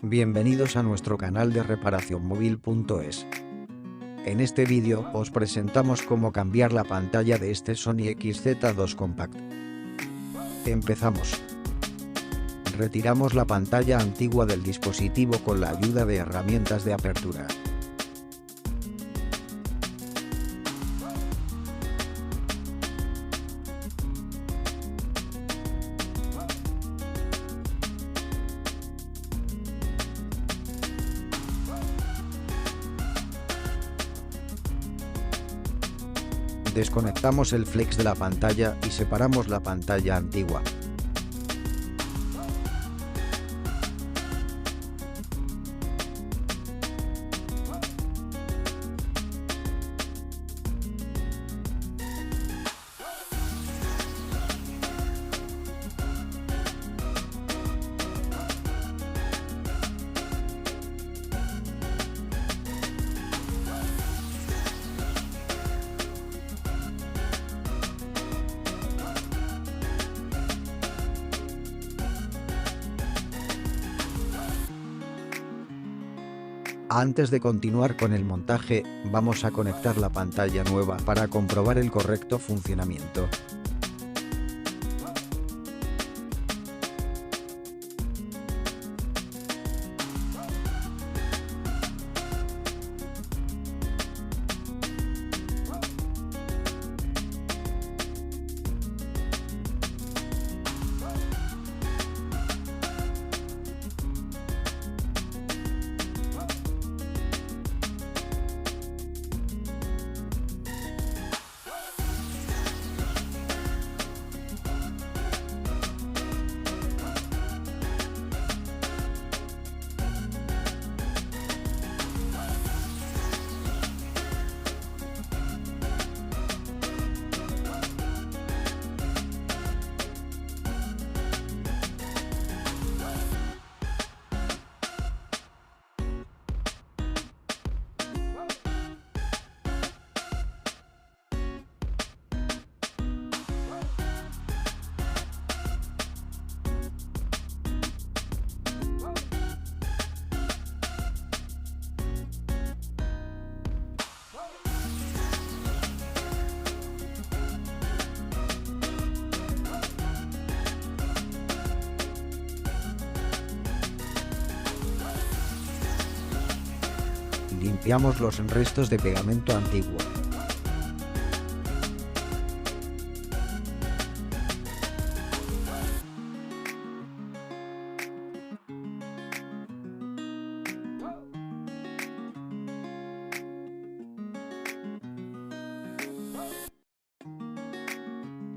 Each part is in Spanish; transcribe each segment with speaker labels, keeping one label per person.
Speaker 1: Bienvenidos a nuestro canal de reparacionmóvil.es. En este vídeo os presentamos cómo cambiar la pantalla de este Sony XZ2 Compact. Empezamos. Retiramos la pantalla antigua del dispositivo con la ayuda de herramientas de apertura. Desconectamos el flex de la pantalla y separamos la pantalla antigua. Antes de continuar con el montaje, vamos a conectar la pantalla nueva para comprobar el correcto funcionamiento. Limpiamos los restos de pegamento antiguo.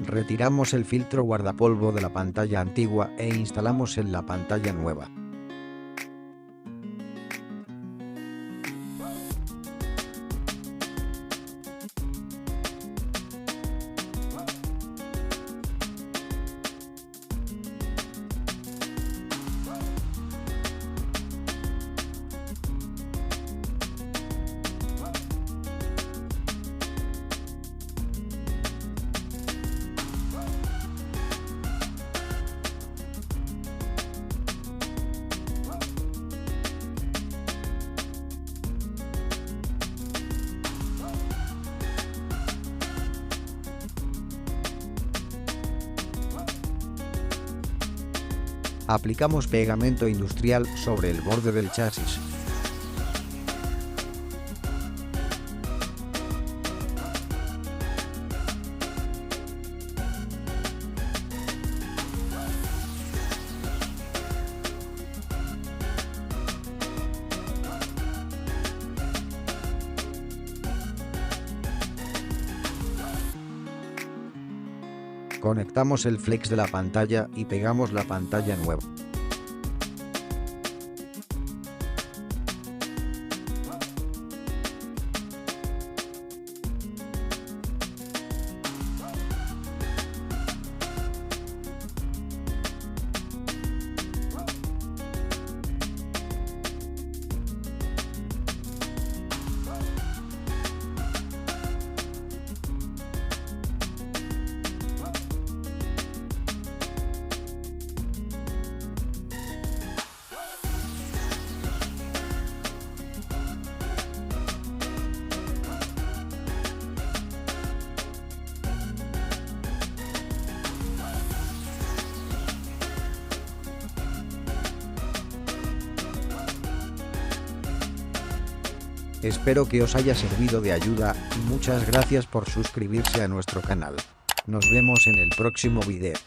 Speaker 1: Retiramos el filtro guardapolvo de la pantalla antigua e instalamos en la pantalla nueva. Aplicamos pegamento industrial sobre el borde del chasis. Conectamos el flex de la pantalla y pegamos la pantalla nueva. Espero que os haya servido de ayuda, y muchas gracias por suscribirse a nuestro canal. Nos vemos en el próximo video.